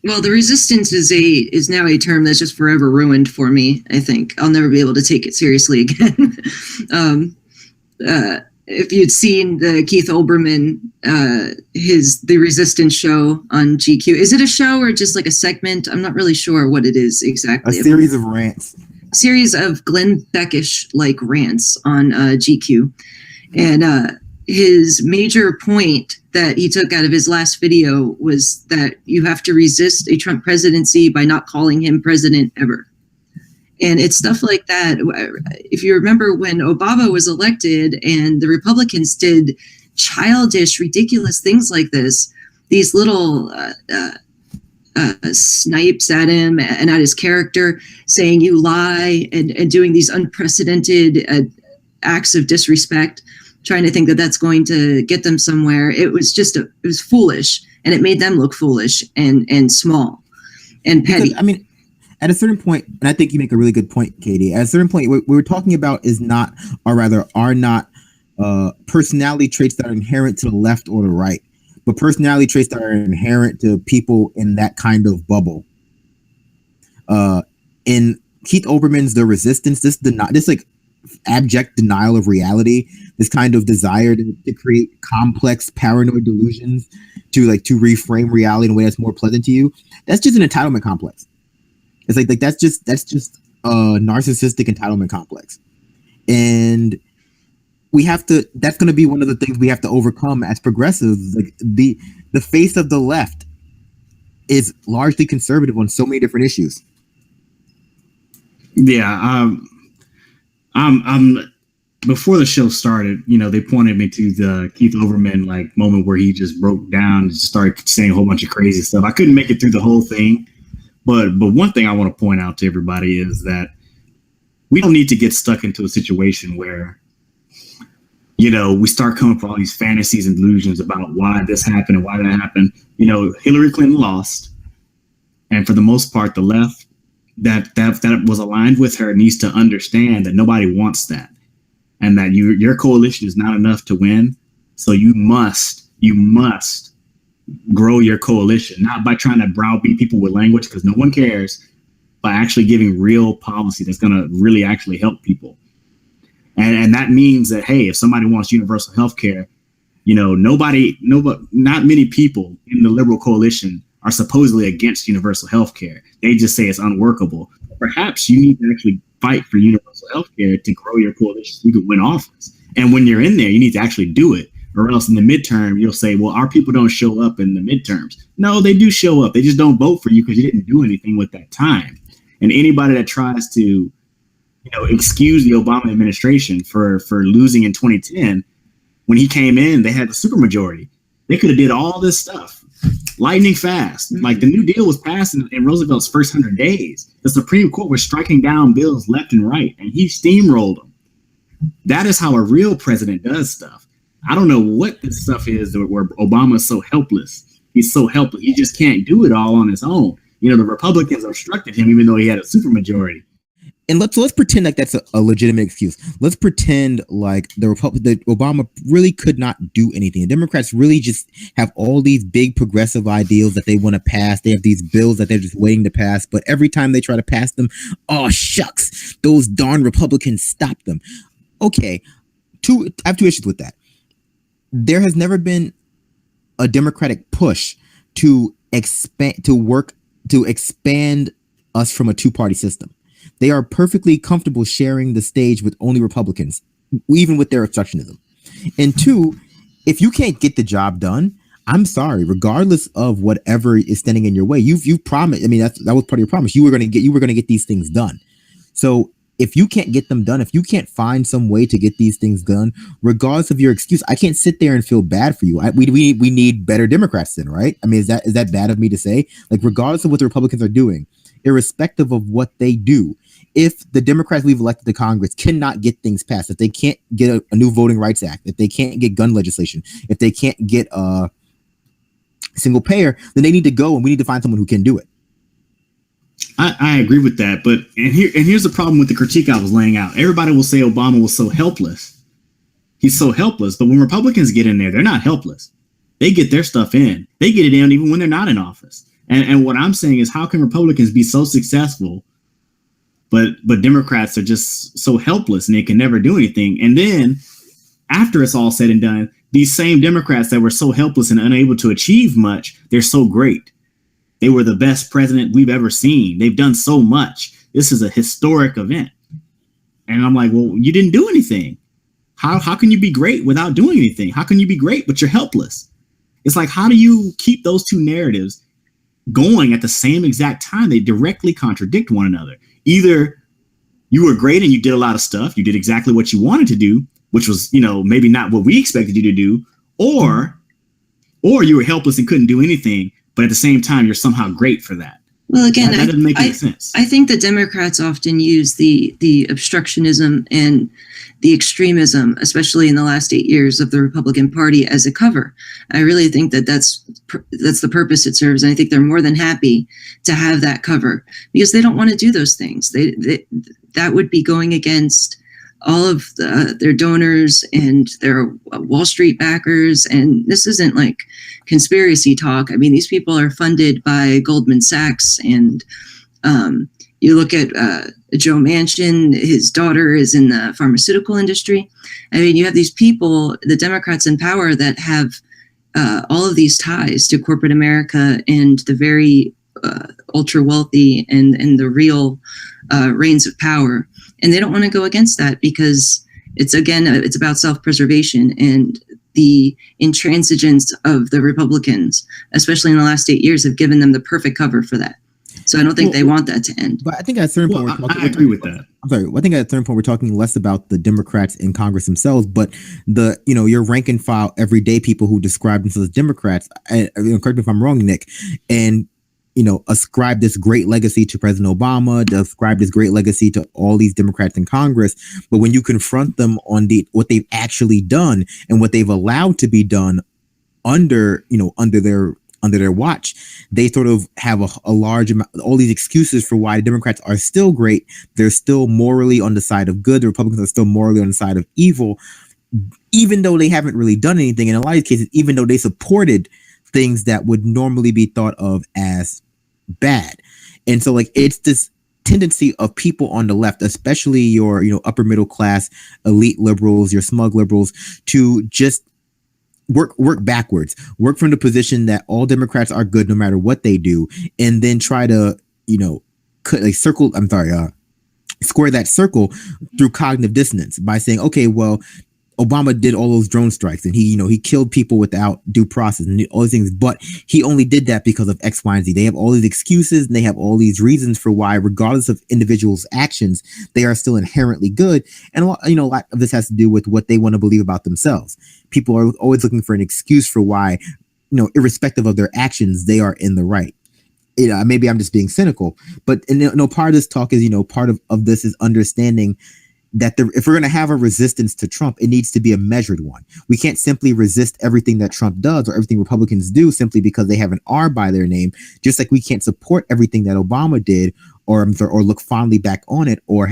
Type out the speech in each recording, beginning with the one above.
Well, the resistance is now a term that's just forever ruined for me. I think I'll never be able to take it seriously again. If you'd seen the Keith Olbermann, the Resistance show on GQ, is it a show or just like a segment? I'm not really sure what it is exactly. A series of rants. Series of Glenn Beckish like rants on GQ, and his major point that he took out of his last video was that you have to resist a Trump presidency by not calling him president ever. And it's stuff like that. If you remember when Obama was elected and the Republicans did childish, ridiculous things like this, these little snipes at him and at his character, saying you lie and doing these unprecedented acts of disrespect, trying to think that that's going to get them somewhere. It was just it was foolish, and it made them look foolish and small and petty. Because, I mean, at a certain point, and I think you make a really good point, Katie, at a certain point, what we're talking about is not, or rather are not, personality traits that are inherent to the left or the right, but personality traits that are inherent to people in that kind of bubble. In Keith Olbermann's The Resistance, this like abject denial of reality, this kind of desire to create complex paranoid delusions to reframe reality in a way that's more pleasant to you, that's just an entitlement complex. It's like that's just a narcissistic entitlement complex. And that's going to be one of the things we have to overcome as progressives. Like the face of the left is largely conservative on so many different issues. Yeah. I'm before the show started, they pointed me to the Keith Olbermann moment where he just broke down and just started saying a whole bunch of crazy stuff. I couldn't make it through the whole thing. But one thing I want to point out to everybody is that we don't need to get stuck into a situation where, we start coming up with all these fantasies and delusions about why this happened and why that happened. Hillary Clinton lost. And for the most part, the left that was aligned with her needs to understand that nobody wants that. And that your coalition is not enough to win. So you must grow your coalition, not by trying to browbeat people with language, because no one cares, by actually giving real policy that's going to really actually help people. And that means that, hey, if somebody wants universal health care, not many people in the liberal coalition are supposedly against universal health care. They just say it's unworkable. Perhaps you need to actually fight for universal health care to grow your coalition so you can win office. And when you're in there, you need to actually do it. Or else in the midterm, you'll say, well, our people don't show up in the midterms. No, they do show up. They just don't vote for you because you didn't do anything with that time. And anybody that tries to, excuse the Obama administration for losing in 2010, when he came in, they had the supermajority. They could have did all this stuff lightning fast. Mm-hmm. Like the New Deal was passed in Roosevelt's first 100 days. The Supreme Court was striking down bills left and right, and he steamrolled them. That is how a real president does stuff. I don't know what this stuff is where Obama's so helpless. He's so helpless. He just can't do it all on his own. The Republicans obstructed him even though he had a supermajority. And let's pretend like that's a legitimate excuse. Let's pretend like that Obama really could not do anything. The Democrats really just have all these big progressive ideals that they want to pass. They have these bills that they're just waiting to pass. But every time they try to pass them, oh shucks, those darn Republicans stop them. Okay, I have two issues with that. There has never been a Democratic push to expand us from a two-party system. They are perfectly comfortable sharing the stage with only Republicans, even with their obstructionism. And two, if you can't get the job done, I'm sorry, regardless of whatever is standing in your way, you've promised. I mean, that was part of your promise. You were going to get these things done. So if you can't get them done, if you can't find some way to get these things done, regardless of your excuse, I can't sit there and feel bad for you. We need better Democrats then, right? I mean, is that bad of me to say? Like, regardless of what the Republicans are doing, irrespective of what they do, if the Democrats we've elected to Congress cannot get things passed, if they can't get a new Voting Rights Act, if they can't get gun legislation, if they can't get a single payer, then they need to go and we need to find someone who can do it. I agree with that, but here's the problem with the critique I was laying out. Everybody will say Obama was so helpless. He's so helpless, but when Republicans get in there, they're not helpless. They get their stuff in. They get it in even when they're not in office. And what I'm saying is, how can Republicans be so successful, but Democrats are just so helpless and they can never do anything? And then after it's all said and done, these same Democrats that were so helpless and unable to achieve much, they're so great. They were the best president we've ever seen. They've done so much. This is a historic event. And I'm like, well, you didn't do anything. How can you be great without doing anything? How can you be great, but you're helpless? It's like, how do you keep those two narratives going at the same exact time? They directly contradict one another. Either you were great and you did a lot of stuff. You did exactly what you wanted to do, which was, maybe not what we expected you to do, or you were helpless and couldn't do anything, but at the same time, you're somehow great for that. Well, again, that doesn't make any sense. I think the Democrats often use the obstructionism and the extremism, especially in the last 8 years of the Republican Party, as a cover. I really think that's the purpose it serves. And I think they're more than happy to have that cover because they don't want to do those things. That would be going against all of their donors and their Wall Street backers. And this isn't like conspiracy talk. I mean, these people are funded by Goldman Sachs. And you look at Joe Manchin, his daughter is in the pharmaceutical industry. I mean, you have these people, the Democrats in power, that have all of these ties to corporate America and the very ultra wealthy and the real reigns of power. And they don't want to go against that because it's about self-preservation and the intransigence of the Republicans, especially in the last 8 years, have given them the perfect cover for that. So I don't think they want that to end. But I think at a certain point, I agree with that. I'm sorry. I think at a certain point, we're talking less about the Democrats in Congress themselves, but your rank and file everyday people who describe themselves as Democrats. Correct me if I'm wrong, Nick, and ascribe this great legacy to President Obama, ascribe this great legacy to all these Democrats in Congress. But when you confront them on what they've actually done and what they've allowed to be done under their watch, they sort of have a large amount, all these excuses for why the Democrats are still great. They're still morally on the side of good. The Republicans are still morally on the side of evil, even though they haven't really done anything. In a lot of cases, even though they supported things that would normally be thought of as bad. And so it's this tendency of people on the left, especially your upper middle class elite liberals, your smug liberals, to just work backwards, work from the position that all Democrats are good no matter what they do, and then try to square that circle through cognitive dissonance by saying, okay, well, Obama did all those drone strikes and he killed people without due process and all these things, but he only did that because of X, Y, and Z. They have all these excuses and they have all these reasons for why, regardless of individuals' actions, they are still inherently good. And a lot of this has to do with what they want to believe about themselves. People are always looking for an excuse for why, irrespective of their actions, they are in the right. Maybe I'm just being cynical, but part of this talk is, part of this is understanding that if we're going to have a resistance to Trump, it needs to be a measured one. We can't simply resist everything that Trump does or everything Republicans do simply because they have an R by their name, just like we can't support everything that Obama did or look fondly back on it or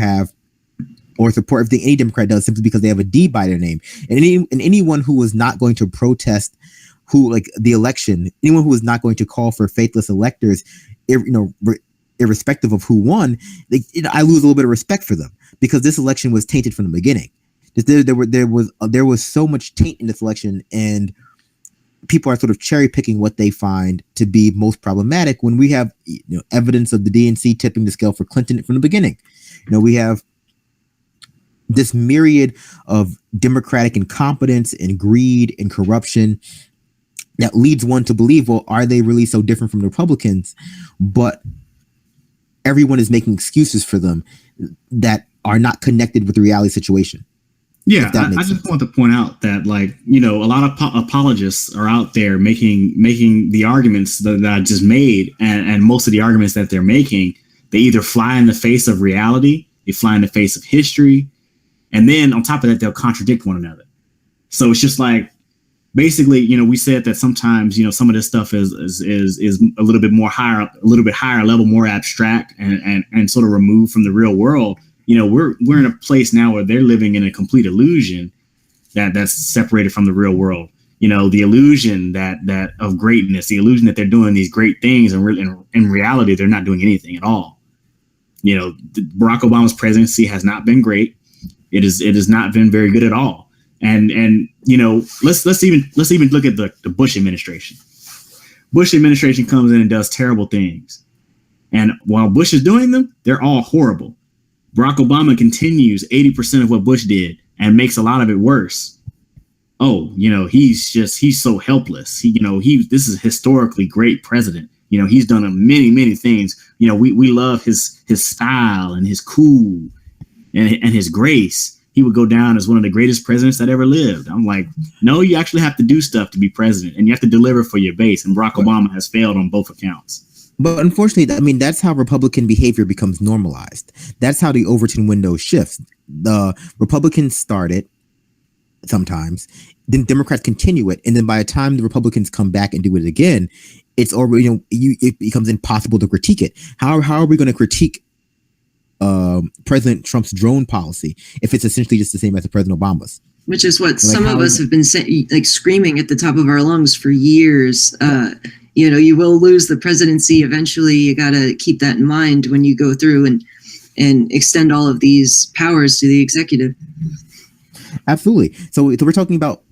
support everything any Democrat does simply because they have a D by their name. And anyone who was not going to protest the election, anyone who was not going to call for faithless electors, irrespective of who won, I lose a little bit of respect for them because this election was tainted from the beginning. There was so much taint in this election, and people are sort of cherry picking what they find to be most problematic when we have evidence of the DNC tipping the scale for Clinton from the beginning. We have this myriad of Democratic incompetence and greed and corruption that leads one to believe, well, are they really so different from the Republicans? But everyone is making excuses for them that are not connected with the reality situation. Yeah, I just want to point out that, a lot of apologists are out there making the arguments that I just made, and most of the arguments that they're making, they either fly in the face of reality, they fly in the face of history, and then on top of that, they'll contradict one another. So it's just basically, we said that sometimes, some of this stuff is a little bit higher level, more abstract and sort of removed from the real world. We're in a place now where they're living in a complete illusion that's separated from the real world. the illusion that of greatness, the illusion that they're doing these great things, and really in reality they're not doing anything at all. Barack Obama's presidency has not been great. It has not been very good at all. And let's even look at the Bush administration. Bush administration comes in and does terrible things, and while Bush is doing them, they're all horrible. Barack Obama continues 80% of what Bush did and makes a lot of it worse. Oh, he's so helpless. This is a historically great president. He's done many things. We love his style and his cool and his grace. He would go down as one of the greatest presidents that ever lived. I'm like, no, you actually have to do stuff to be president, and you have to deliver for your base. And Barack Obama has failed on both accounts. But unfortunately, I mean, that's how Republican behavior becomes normalized. That's how the Overton window shifts. The Republicans start it sometimes, then Democrats continue it, and then by the time the Republicans come back and do it again, it's already it becomes impossible to critique it. How are we going to critique President Trump's drone policy if it's essentially just the same as the President Obama's? Which is what some of us have been screaming at the top of our lungs for years. You will lose the presidency eventually. You got to keep that in mind when you go through and extend all of these powers to the executive. Absolutely. So we're talking about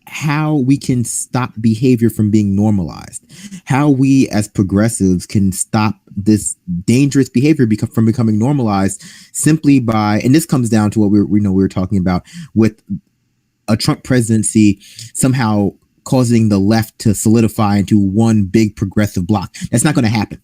how we can stop behavior from being normalized, how we as progressives can stop this dangerous behavior from becoming normalized simply by, and this comes down to what we were talking about with a Trump presidency somehow causing the left to solidify into one big progressive bloc. That's not going to happen.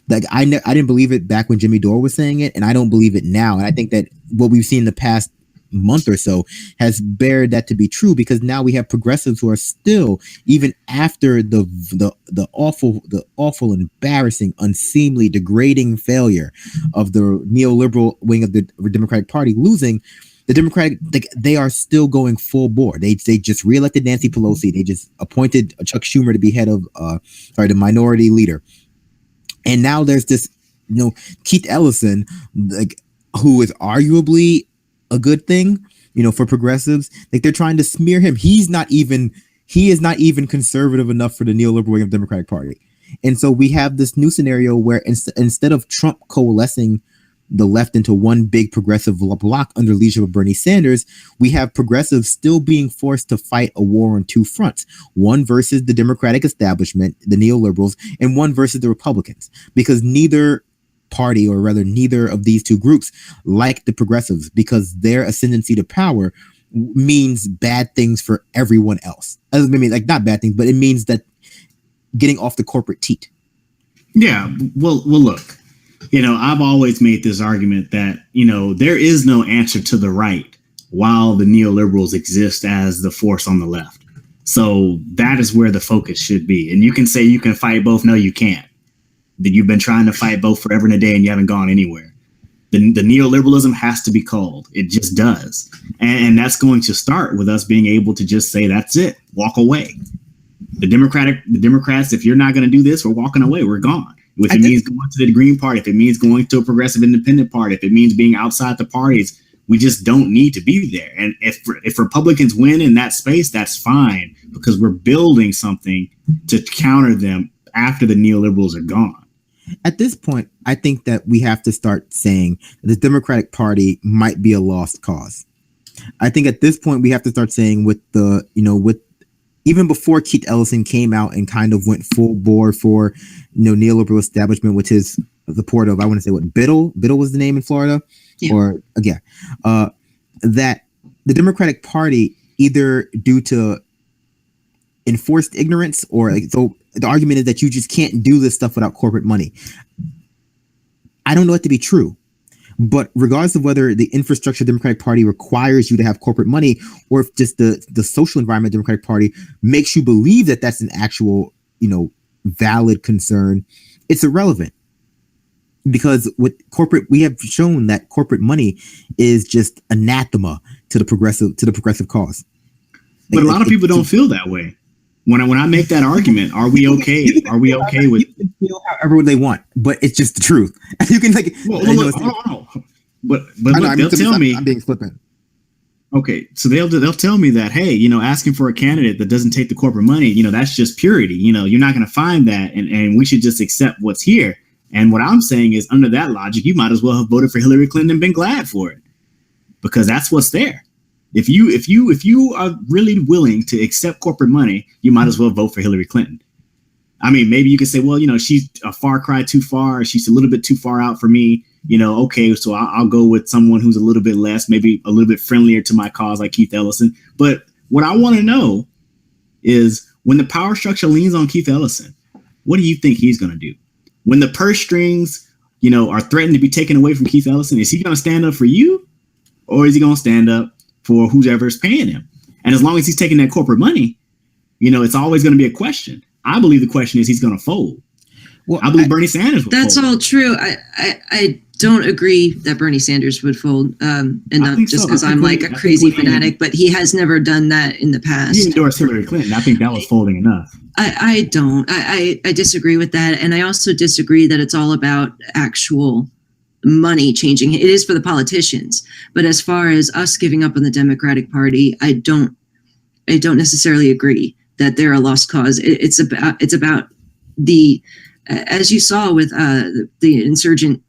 Like I didn't believe it back when Jimmy Dore was saying it, and I don't believe it now. And I think that what we've seen in the past month or so has bared that to be true, because now we have progressives who are still, even after the awful, embarrassing, unseemly, degrading failure of the neoliberal wing of the Democratic Party losing, the Democratic, they are still going full bore. They just reelected Nancy Pelosi. They just appointed Chuck Schumer to be head of the minority leader. And now there's this, Keith Ellison, who is arguably a good thing, for progressives. They're trying to smear him. He is not even conservative enough for the neoliberal wing of the Democratic Party. And so we have this new scenario where instead of Trump coalescing the left into one big progressive bloc under leadership of Bernie Sanders, we have progressives still being forced to fight a war on two fronts, one versus the Democratic establishment, the neoliberals, and one versus the Republicans, because neither party, or rather neither of these two groups, like the progressives, because their ascendancy to power means bad things for everyone else. I mean, not bad things, but it means that getting off the corporate teat. Yeah, well, look, I've always made this argument that, there is no answer to the right while the neoliberals exist as the force on the left. So that is where the focus should be. And you can say you can fight both. No, you can't. That you've been trying to fight both forever and a day and you haven't gone anywhere. The neoliberalism has to be called. It just does. And that's going to start with us being able to just say, that's it, walk away. The Democrats, if you're not going to do this, we're walking away. We're gone. If it means going to the Green Party, if it means going to a progressive independent party, if it means being outside the parties, we just don't need to be there. And if Republicans win in that space, that's fine, because we're building something to counter them after the neoliberals are gone. At this point, I think that we have to start saying the Democratic Party might be a lost cause. I think at this point we have to start saying with even before Keith Ellison came out and kind of went full bore for neoliberal establishment with his support of, I want to say Biddle was the name in Florida, that the Democratic Party, either due to enforced ignorance or so the argument is that you just can't do this stuff without corporate money. I don't know it to be true, but regardless of whether the infrastructure of the Democratic Party requires you to have corporate money, or if just the social environment of the Democratic Party makes you believe that that's an actual, valid concern, it's irrelevant. Because with corporate, we have shown that corporate money is just anathema to the progressive cause. But a lot of people don't feel that way. When I make that argument, are we okay? Are we okay with? You can feel however they want, but it's just the truth. You can But they'll tell me. I'm being flippant. Okay, so they'll tell me that, hey, asking for a candidate that doesn't take the corporate money, that's just purity. You're not going to find that, and we should just accept what's here. And what I'm saying is, under that logic, you might as well have voted for Hillary Clinton and been glad for it, because that's what's there. If you are really willing to accept corporate money, you might as well vote for Hillary Clinton. I mean, maybe you could say, well, she's a far cry too far. She's a little bit too far out for me. Okay, so I'll go with someone who's a little bit less, maybe a little bit friendlier to my cause, like Keith Ellison. But what I want to know is, when the power structure leans on Keith Ellison, what do you think he's going to do? When the purse strings, are threatened to be taken away from Keith Ellison, is he going to stand up for you, or is he going to stand up for whoever's paying him? And as long as he's taking that corporate money, it's always going to be a question. I believe the question is, he's going to fold. Well, I believe Bernie Sanders would that's fold. all true. I don't agree that Bernie Sanders would fold, and not just because I'm like a crazy fanatic, but he has never done that in the past. He endorsed Hillary Clinton. I think that was folding enough. I don't. I disagree with that. And I also disagree that it's all about actual money changing. It is for the politicians. But as far as us giving up on the Democratic Party, I don't necessarily agree that they're a lost cause. It's about the, as you saw with the insurgent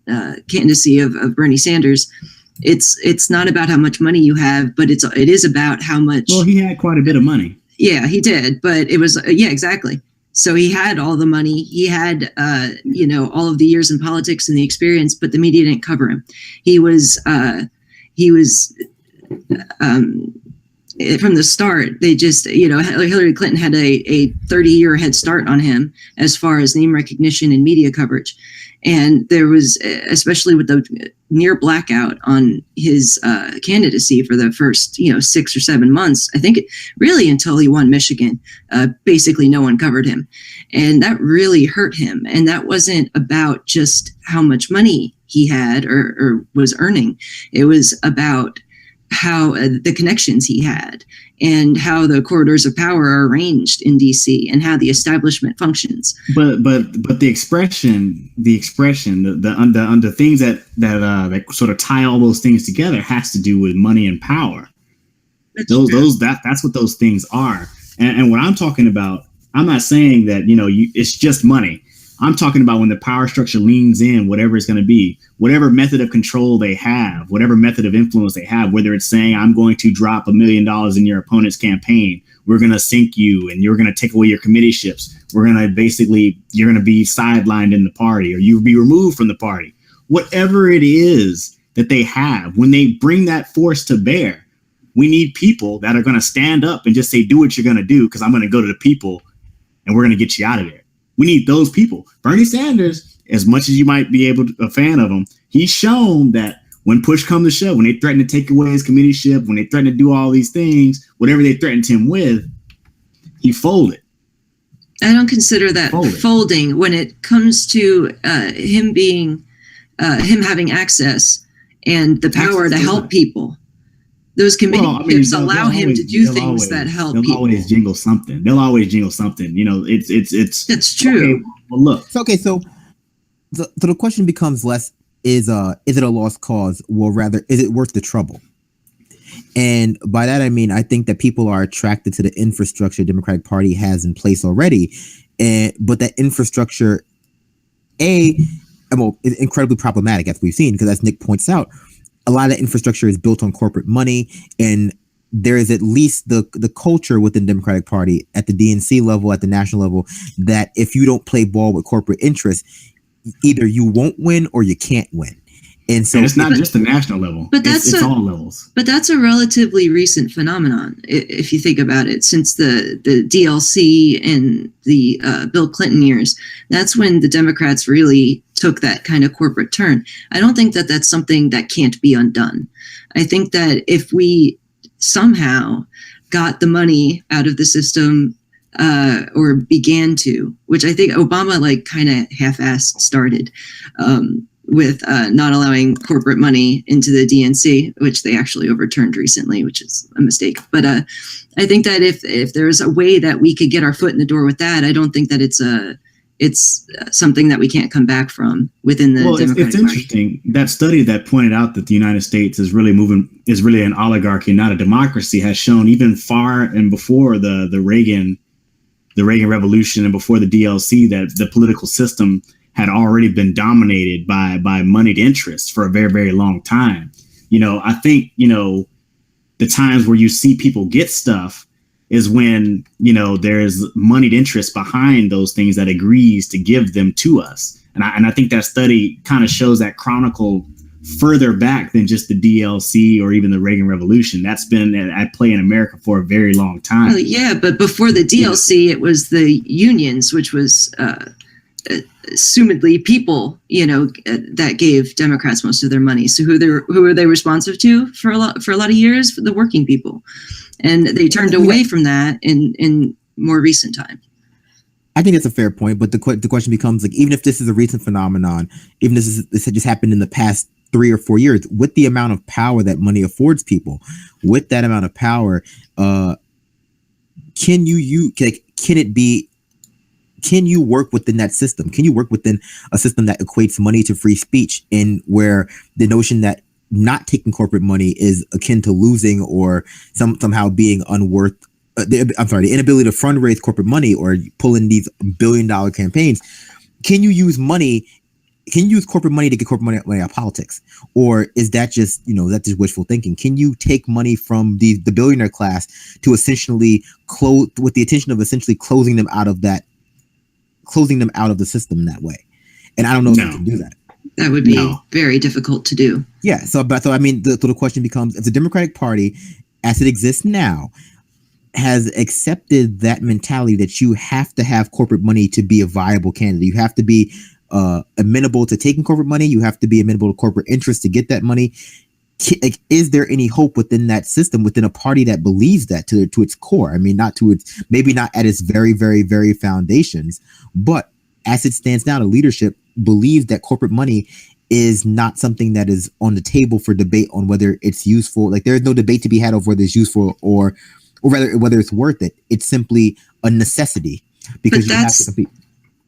candidacy of Bernie Sanders, it's not about how much money you have, but it is about how much. Well, he had quite a bit of money. Yeah, he did, but it was exactly. So he had all the money. He had all of the years in politics and the experience, but the media didn't cover him. He was from the start. They just, Hillary Clinton had a 30-year head start on him as far as name recognition and media coverage. And there was, especially with the near blackout on his candidacy for the first, 6 or 7 months, I think really until he won Michigan, basically no one covered him. And that really hurt him. And that wasn't about just how much money he had or was earning. It was about how the connections he had and how the corridors of power are arranged in DC and how the establishment functions. But the expression, the things that sort of tie all those things together has to do with money and power. That's what those things are. And what I'm talking about, I'm not saying that, it's just money. I'm talking about when the power structure leans in, whatever it's going to be, whatever method of control they have, whatever method of influence they have, whether it's saying, I'm going to drop $1 million in your opponent's campaign, we're going to sink you and you're going to take away your committeeships. We're going to you're going to be sidelined in the party, or you'll be removed from the party. Whatever it is that they have, when they bring that force to bear, we need people that are going to stand up and just say, do what you're going to do, because I'm going to go to the people and we're going to get you out of there. We need those people. Bernie Sanders, as much as you might be a fan of him, he's shown that when push comes to shove, when they threaten to take away his committeeship, when they threaten to do all these things, whatever they threatened him with, he folded. I don't consider that folding when it comes to him having access and the power to help people. Those committees allow him to do things that help people. They'll always jingle something. It's that's true. Okay, well, look. So the question becomes less is it a lost cause? Well, rather, is it worth the trouble? And by that I mean, I think that people are attracted to the infrastructure the Democratic Party has in place already, but that infrastructure, is incredibly problematic, as we've seen, because as Nick points out, a lot of infrastructure is built on corporate money, and there is at least the culture within the Democratic Party at the DNC level, at the national level, that if you don't play ball with corporate interests, either you won't win or you can't win. And so it's not just the national level, but it's all levels. But that's a relatively recent phenomenon, if you think about it, since the DLC and the Bill Clinton years. That's when the Democrats really took that kind of corporate turn. I don't think that that's something that can't be undone. I think that if we somehow got the money out of the system, or began to, which I think Obama kind of half-assed started, with not allowing corporate money into the DNC, which they actually overturned recently, which is a mistake. But I think that if there's a way that we could get our foot in the door with that, I don't think that it's it's something that we can't come back from within the Democratic it's interesting that study that pointed out that the United States is really an oligarchy, not a democracy, has shown even far and before the Reagan Revolution and before the DLC that the political system had already been dominated by moneyed interests for a very, very long time. I think, the times where you see people get stuff is when, there's moneyed interest behind those things that agrees to give them to us. And I think that study kind of shows that chronicle further back than just the DLC or even the Reagan Revolution. That's been at play in America for a very long time. Well, yeah, but before the DLC, it was the unions, which was assumedly people, that gave Democrats most of their money. So who are they responsive to for a lot of years? For the working people, and they turned away from that in more recent time. I think that's a fair point, but the question becomes, like, even if this is a recent phenomenon, even if this had just happened in the past 3 or 4 years, with the amount of power that money affords people, with that amount of power, can you work within that system? Can you work within a system that equates money to free speech, and where the notion that not taking corporate money is akin to losing or somehow being unworth? The inability to fundraise corporate money or pull in these billion-dollar campaigns. Can you use money? Can you use corporate money to get corporate money out of politics, or is that just that's just wishful thinking? Can you take money from the billionaire class to essentially close with the intention of essentially closing them out of the system in that way? And I don't know if you can do that. That would be very difficult to do. Yeah. So I mean, the question becomes: if the Democratic Party, as it exists now, has accepted that mentality that you have to have corporate money to be a viable candidate, you have to be amenable to taking corporate money, you have to be amenable to corporate interest to get that money. Is there any hope within that system, within a party that believes that to its core? I mean, maybe not at its very, very, very foundations, but as it stands now, the leadership believes that corporate money is not something that is on the table for debate on whether it's useful. Like, there is no debate to be had over whether it's useful or rather whether it's worth it. It's simply a necessity because you have to compete.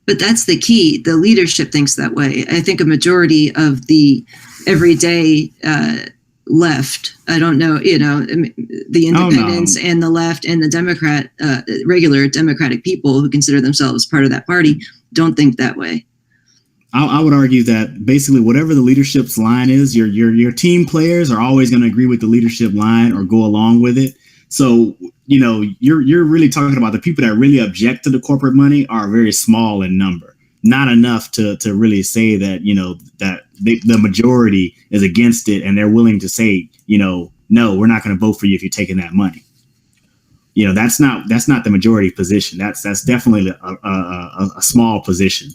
But that's the key. The leadership thinks that way. I think a majority of the everyday left, I don't know, the independents and the left and the regular Democratic people who consider themselves part of that party don't think that way. I would argue that basically whatever the leadership's line is, your team players are always going to agree with the leadership line or go along with it. So, you're really talking about the people that really object to the corporate money are very small in number, not enough to really say that, that the majority is against it and they're willing to say, no, we're not going to vote for you if you're taking that money. That's not the majority position. That's definitely a small position.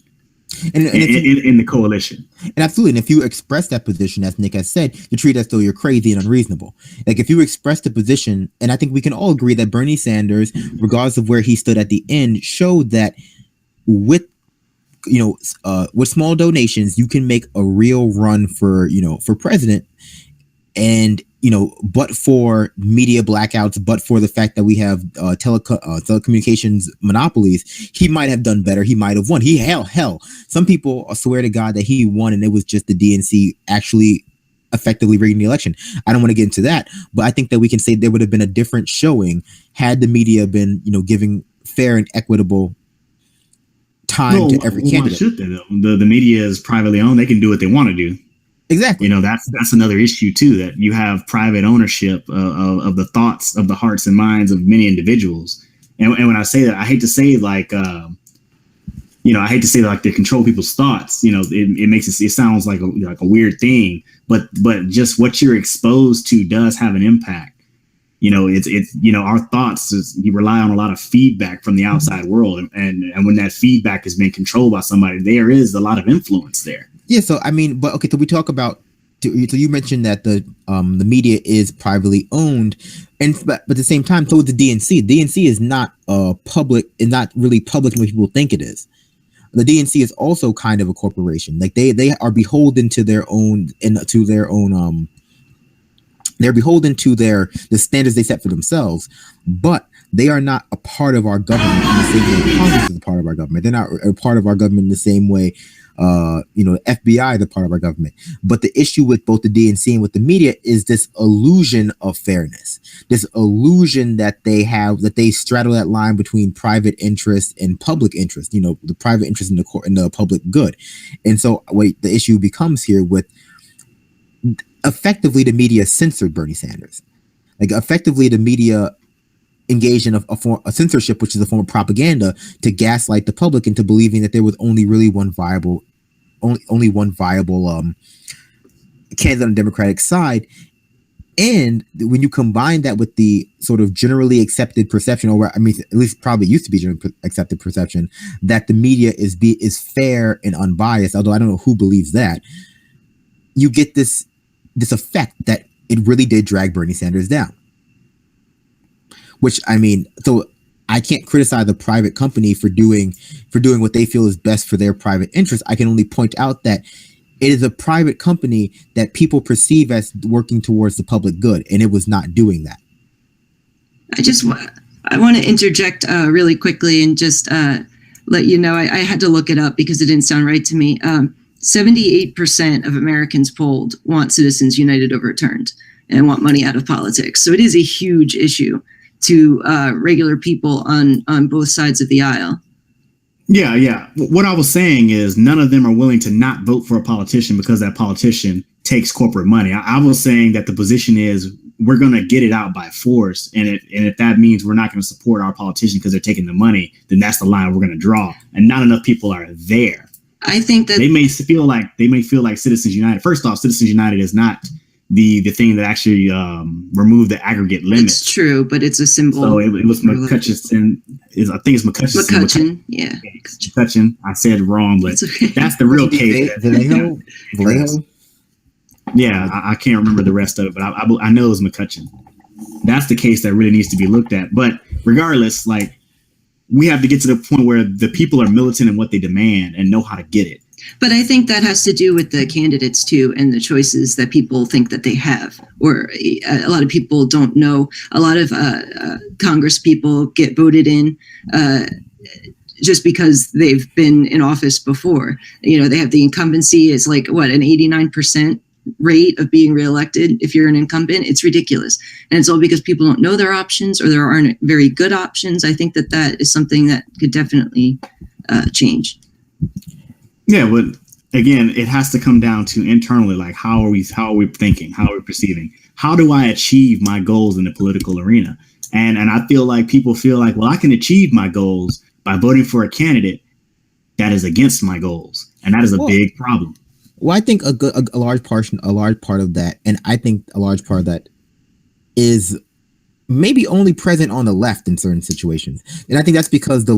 And in the coalition. And absolutely. And if you express that position, as Nick has said, you're treated as though you're crazy and unreasonable. Like, if you express the position, and I think we can all agree that Bernie Sanders, regardless of where he stood at the end, showed that with small donations, you can make a real run for president. And, but for media blackouts, but for the fact that we have telecommunications monopolies, he might have done better. He might have won. Hell, some people swear to God that he won and it was just the DNC actually effectively rigging the election. I don't want to get into that, but I think that we can say there would have been a different showing had the media been, giving fair and equitable time to every candidate. Why should they, though? The media is privately owned. They can do what they want to do. Exactly. That's another issue too, that you have private ownership of the thoughts, of the hearts and minds of many individuals. And when I say that, I hate to say like they control people's thoughts. It makes it sounds like a weird thing, but just what you're exposed to does have an impact. Our thoughts you rely on a lot of feedback from the outside world, and when that feedback is being controlled by somebody, there is a lot of influence there. Yeah, so I mean, but okay, so we talk about. So you mentioned that the media is privately owned, but at the same time, so is the DNC. DNC is not public, and not really public when people think it is. The DNC is also kind of a corporation. Like they are beholden to their own they're beholden to the standards they set for themselves. But They are not a part of our government in the same way Congress is a part of our government. They're not a part of our government in the same way, the FBI is a part of our government. But the issue with both the DNC and with the media is this illusion of fairness, this illusion that they have, that they straddle that line between private interest and public interest, the private interest in the public good. And so the issue becomes here with effectively the media censored Bernie Sanders. Like effectively the media engaged in a form of censorship, which is a form of propaganda to gaslight the public into believing that there was only one viable candidate on the Democratic side. And when you combine that with the sort of generally accepted perception, at least probably used to be generally accepted perception, that the media is fair and unbiased, although I don't know who believes that, you get this effect that it really did drag Bernie Sanders down. Which, so I can't criticize the private company for doing what they feel is best for their private interest. I can only point out that it is a private company that people perceive as working towards the public good, and it was not doing that. I want to interject really quickly and just let you know, I had to look it up because it didn't sound right to me. 78% of Americans polled want Citizens United overturned and want money out of politics. So it is a huge issue to regular people on both sides of the aisle. Yeah. What I was saying is none of them are willing to not vote for a politician because that politician takes corporate money. I was saying that the position is we're going to get it out by force. And if that means we're not going to support our politician because they're taking the money, then that's the line we're going to draw. And not enough people are there. I think that they may feel like Citizens United. First off, Citizens United is not the thing that actually removed the aggregate limit. It's true, but it's a symbol. So it was McCutcheon. I think it's McCutcheon. McCutcheon, yeah. McCutcheon. I said it wrong, but okay. That's the real case. Vallejo? Yeah, I can't remember the rest of it, but I know it was McCutcheon. That's the case that really needs to be looked at. But regardless, we have to get to the point where the people are militant in what they demand and know how to get it. But I think that has to do with the candidates too, and the choices that people think that they have, or a lot of people don't know. A lot of Congress people get voted in just because they've been in office before. They have the incumbency is an 89% rate of being reelected if you're an incumbent. It's ridiculous. And it's all because people don't know their options, or there aren't very good options. I think that is something that could definitely change. Yeah, but again, it has to come down to internally, how are we thinking? How are we perceiving? How do I achieve my goals in the political arena? And I feel like people feel like, well, I can achieve my goals by voting for a candidate that is against my goals. And that is a big problem. Well, I think a large part of that, and I think a large part of that is maybe only present on the left in certain situations. And I think that's because the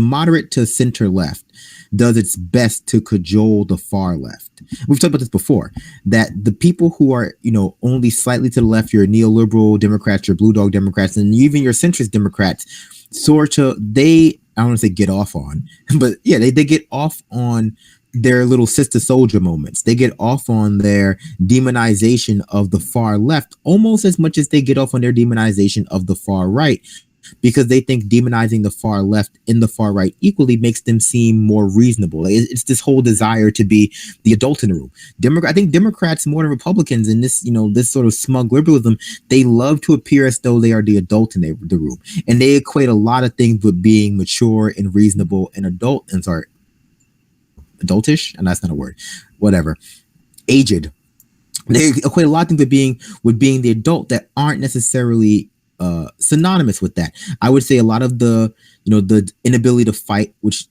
moderate to center left does its best to cajole the far left. We've talked about this before, that the people who are, only slightly to the left, your neoliberal Democrats, your blue dog Democrats, and even your centrist Democrats, I don't want to say get off on, but yeah, they get off on their little sister soldier moments. They get off on their demonization of the far left almost as much as they get off on their demonization of the far right, because they think demonizing the far left and the far right equally makes them seem more reasonable. It's this whole desire to be the adult in the room. I think Democrats more than Republicans in this, this sort of smug liberalism, they love to appear as though they are the adult in the room. And they equate a lot of things with being mature and reasonable and adultish, and that's not a word, whatever, aged. They equate a lot of things with being the adult that aren't necessarily synonymous with that. I would say a lot of the inability to fight, which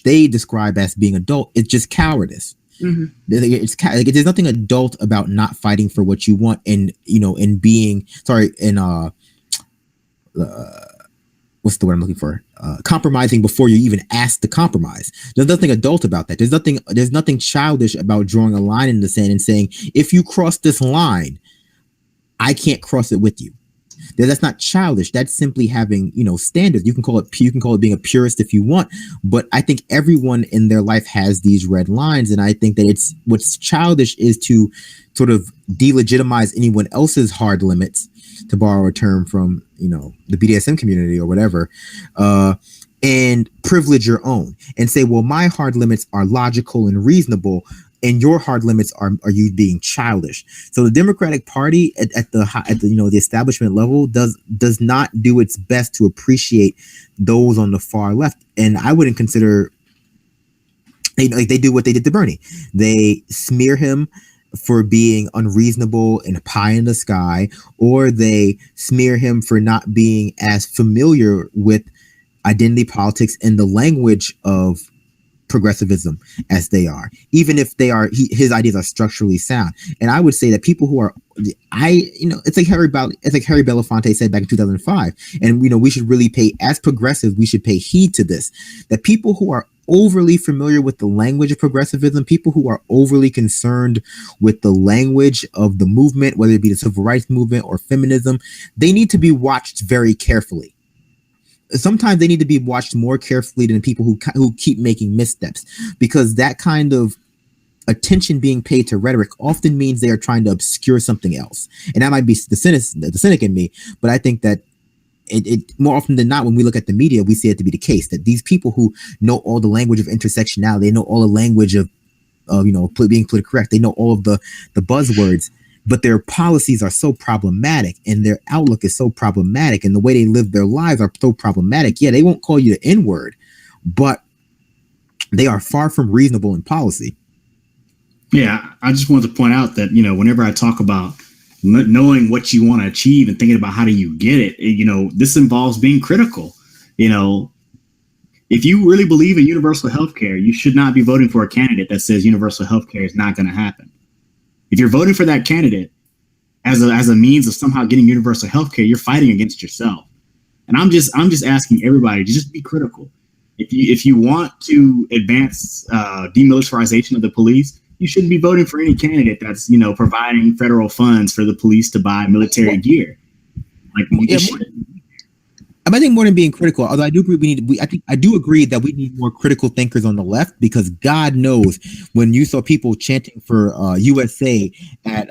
they describe as being adult, it's just cowardice. Mm-hmm. There's nothing adult about not fighting for what you want, and what's the word I'm looking for? Compromising before you even ask to compromise. There's nothing adult about that. There's nothing childish about drawing a line in the sand and saying, if you cross this line, I can't cross it with you. That's not childish. That's simply having, standards. You can call it being a purist if you want, but I think everyone in their life has these red lines, and I think that what's childish is to sort of delegitimize anyone else's hard limits, to borrow a term from the BDSM community or whatever, and privilege your own and say, well, my hard limits are logical and reasonable, and your hard limits are you being childish. So the Democratic Party at the establishment level does not do its best to appreciate those on the far left, and I wouldn't consider. They do what they did to Bernie. They smear him for being unreasonable and pie in the sky, or they smear him for not being as familiar with identity politics and the language of progressivism as they are, even if his ideas are structurally sound. And I would say that people who are, it's like Harry Belafonte said back in 2005, and we should really pay, as progressives, we should pay heed to this, that people who are overly familiar with the language of progressivism, people who are overly concerned with the language of the movement, whether it be the civil rights movement or feminism, they need to be watched very carefully. Sometimes they need to be watched more carefully than people who keep making missteps, because that kind of attention being paid to rhetoric often means they are trying to obscure something else. And that might be the cynic in me, but I think that it more often than not, when we look at the media, we see it to be the case that these people who know all the language of intersectionality, they know all the language of being politically correct, they know all of the buzzwords, but their policies are so problematic and their outlook is so problematic and the way they live their lives are so problematic. Yeah, they won't call you the N-word, but they are far from reasonable in policy. Yeah, I just wanted to point out that, whenever I talk about knowing what you want to achieve and thinking about how do you get it, this involves being critical. If you really believe in universal health care, you should not be voting for a candidate that says universal health care is not going to happen. If you're voting for that candidate as a means of somehow getting universal health care, you're fighting against yourself. And I'm just asking everybody to just be critical. If you want to advance demilitarization of the police, you shouldn't be voting for any candidate that's providing federal funds for the police to buy military gear. I think more than being critical, although I do agree I do agree that we need more critical thinkers on the left, because God knows when you saw people chanting for USA at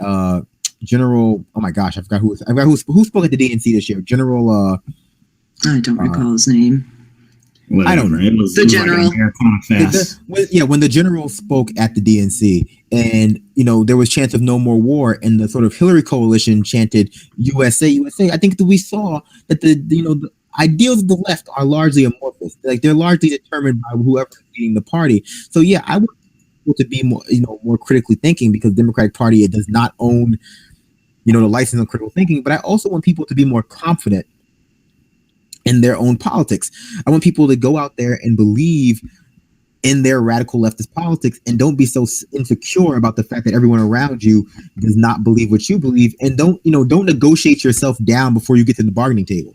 General, oh my gosh, I forgot who spoke at the DNC this year. General I don't recall his name. Whatever. I don't know. It was the general. When the general spoke at the DNC, and there was chants of no more war, and the sort of Hillary coalition chanted USA, USA. I think that we saw that the ideals of the left are largely amorphous. Like, they're largely determined by whoever is leading the party. So yeah, I want people to be more critically thinking, because the Democratic Party, it does not own the license of critical thinking. But I also want people to be more confident in their own politics. I want people to go out there and believe in their radical leftist politics, and don't be so insecure about the fact that everyone around you does not believe what you believe, and don't negotiate yourself down before you get to the bargaining table.